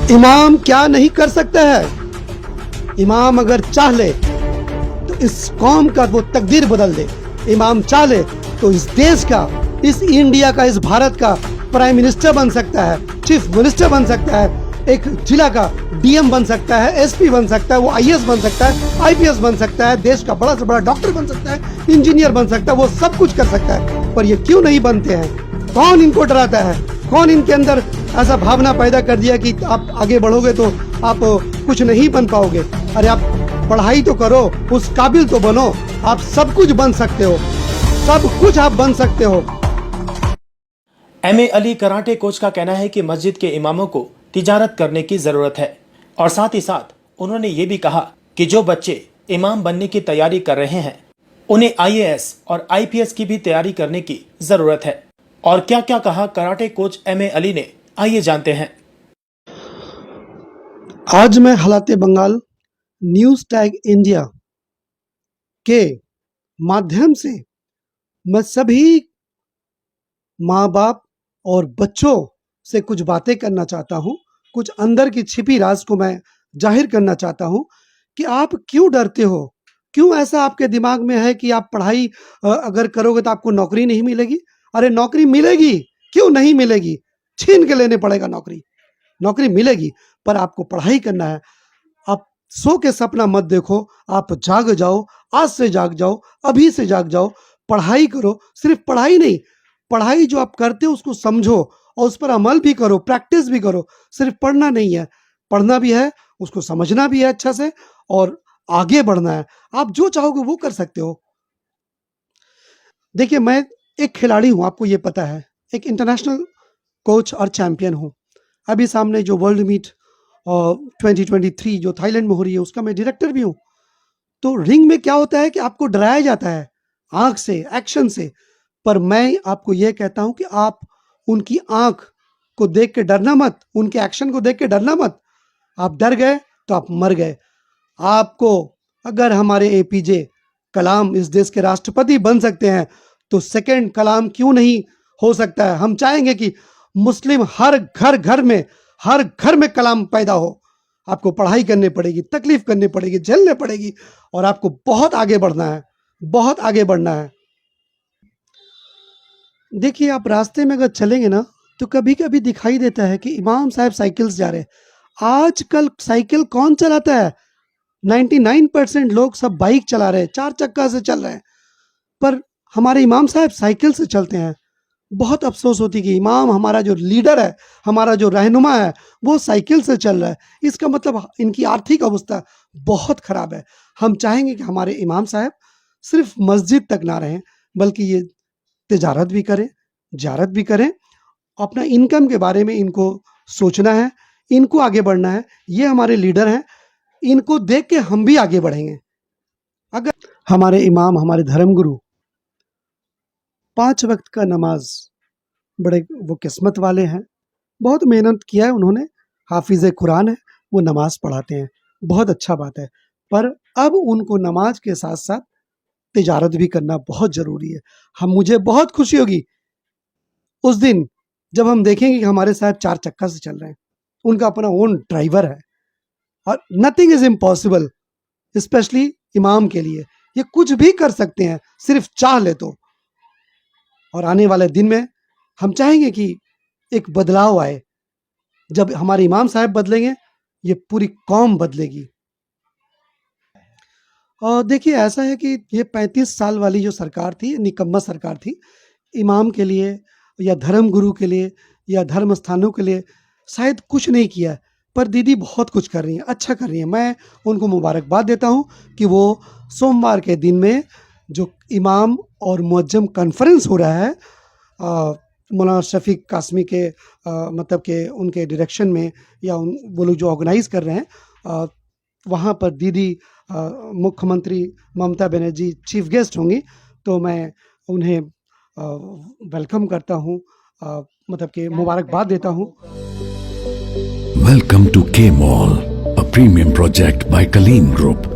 इमाम क्या नहीं कर सकता है? इमाम अगर चाह ले तो इस कौम का वो तकदीर बदल दे। इमाम चाह ले तो इस देश का, इस इंडिया का, इस भारत का प्राइम मिनिस्टर बन सकता है, चीफ मिनिस्टर बन सकता है, एक जिला का डीएम बन सकता है, एसपी बन सकता है, वो आईएएस बन सकता है, आईपीएस बन सकता है, देश का बड़ा से बड़ा डॉक्टर बन सकता है, इंजीनियर बन सकता है, वो सब कुछ कर सकता है। पर ये क्यों नहीं बनते हैं? कौन इनको डराता है? कौन इनके अंदर ऐसा भावना पैदा कर दिया कि आप आगे बढ़ोगे तो आप कुछ नहीं बन पाओगे? अरे आप पढ़ाई तो करो, उस काबिल तो बनो, आप सब कुछ बन सकते हो, सब कुछ आप बन सकते हो। एमए अली कराटे कोच का कहना है कि मस्जिद के इमामों को तिजारत करने की जरूरत है और साथ ही साथ उन्होंने ये भी कहा कि जो बच्चे इमाम बनने की तैयारी कर रहे हैं उन्हें आईएएस और आईपीएस की भी तैयारी करने की जरूरत है। और क्या क्या कहा कराटे कोच एमए अली ने, आइए जानते हैं। आज मैं हालाते बंगाल न्यूज टैग इंडिया के माध्यम से मैं सभी माँ बाप और बच्चों से कुछ बातें करना चाहता हूँ, कुछ अंदर की छिपी राज को मैं जाहिर करना चाहता हूँ कि आप क्यों डरते हो? क्यों ऐसा आपके दिमाग में है कि आप पढ़ाई अगर करोगे तो आपको नौकरी नहीं मिलेगी? अरे नौकरी मिलेगी, क्यों नहीं मिलेगी? छीन के लेने पड़ेगा नौकरी, नौकरी मिलेगी, पर आपको पढ़ाई करना है। आप सो के सपना मत देखो, आप जाग जाओ, आज से जाग जाओ, अभी से जाग जाओ, पढ़ाई करो। सिर्फ पढ़ाई नहीं, पढ़ाई जो आप करते हो उसको समझो और उस पर अमल भी करो, प्रैक्टिस भी करो। सिर्फ पढ़ना नहीं है, पढ़ना भी है, उसको समझना भी है अच्छा से और आगे बढ़ना है। आप जो चाहोगे वो कर सकते हो। देखिए, मैं एक खिलाड़ी हूं, आपको ये पता है, एक इंटरनेशनल कोच और चैंपियन हूं। अभी सामने जो वर्ल्ड मीट 2023 जो थाईलैंड में हो रही है उसका मैं डायरेक्टर भी हूं। तो रिंग में क्या होता है कि आपको डराया जाता है आंख से, एक्शन से, पर मैं आपको यह कहता हूं कि आप उनकी आंख को देख के डरना मत, उनके एक्शन को देख के डरना मत। आप डर गए तो आप मर गए। आपको अगर हमारे एपीजे कलाम इस देश के राष्ट्रपति बन सकते हैं तो सेकंड कलाम क्यों नहीं हो सकता है? हम चाहेंगे कि मुस्लिम हर घर में कलाम पैदा हो। आपको पढ़ाई करनी पड़ेगी, तकलीफ करनी पड़ेगी, झेलने पड़ेगी और आपको बहुत आगे बढ़ना है, बहुत आगे बढ़ना है। देखिए, आप रास्ते में अगर चलेंगे ना तो कभी कभी दिखाई देता है कि इमाम साहब साइकिल से जा रहे हैं। आजकल साइकिल कौन चलाता है? 99% लोग सब बाइक चला रहे हैं, 4 चक्का से चल रहे हैं, पर हमारे इमाम साहब साइकिल से चलते हैं। बहुत अफसोस होती कि इमाम हमारा जो लीडर है, हमारा जो रहनुमा है, वो साइकिल से चल रहा है। इसका मतलब इनकी आर्थिक अवस्था बहुत खराब है। हम चाहेंगे कि हमारे इमाम साहब सिर्फ मस्जिद तक ना रहें, बल्कि ये तिजारत भी करें, जियारत भी करें। अपना इनकम के बारे में इनको सोचना है, इनको आगे बढ़ना है। ये हमारे लीडर हैं, इनको देख के हम भी आगे बढ़ेंगे। अगर हमारे इमाम, हमारे धर्मगुरु 5 वक्त का नमाज, बड़े वो किस्मत वाले हैं, बहुत मेहनत किया है उन्होंने, हाफिज़ कुरान है, वो नमाज पढ़ाते हैं, बहुत अच्छा बात है। पर अब उनको नमाज के साथ साथ तिजारत भी करना बहुत ज़रूरी है। मुझे बहुत खुशी होगी उस दिन जब हम देखेंगे कि हमारे साहब 4 चक्का से चल रहे हैं, उनका अपना ओन ड्राइवर है और नथिंग इज इम्पॉसिबल, स्पेशली इमाम के लिए। ये कुछ भी कर सकते हैं, सिर्फ चाह ले तो। और आने वाले दिन में हम चाहेंगे कि एक बदलाव आए। जब हमारे इमाम साहब बदलेंगे, ये पूरी कौम बदलेगी। और देखिए, ऐसा है कि ये 35 साल वाली जो सरकार थी, निकम्मा सरकार थी। इमाम के लिए या धर्म गुरु के लिए या धर्म स्थानों के लिए शायद कुछ नहीं किया, पर दीदी बहुत कुछ कर रही हैं, अच्छा कर रही हैं। मैं उनको मुबारकबाद देता हूं कि वो सोमवार के दिन में जो इमाम और मुअज्जम कॉन्फ्रेंस हो रहा है मौलाना शफीक कासमी के मतलब के उनके डायरेक्शन में, या वो लोग जो ऑर्गेनाइज कर रहे हैं, वहाँ पर दीदी मुख्यमंत्री ममता बनर्जी चीफ गेस्ट होंगी। तो मैं उन्हें वेलकम करता हूँ, मतलब कि मुबारकबाद देता हूँ। Welcome to K-Mall, a premium project by Kaleen Group.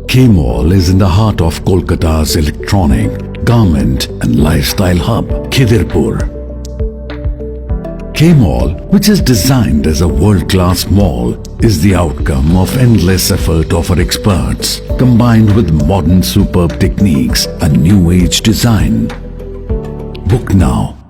K-Mall is in the heart of Kolkata's electronic, garment and lifestyle hub, Khidirpur. K-Mall, which is designed as a world-class mall, is the outcome of endless effort of our experts, combined with modern superb techniques and new age design. Book now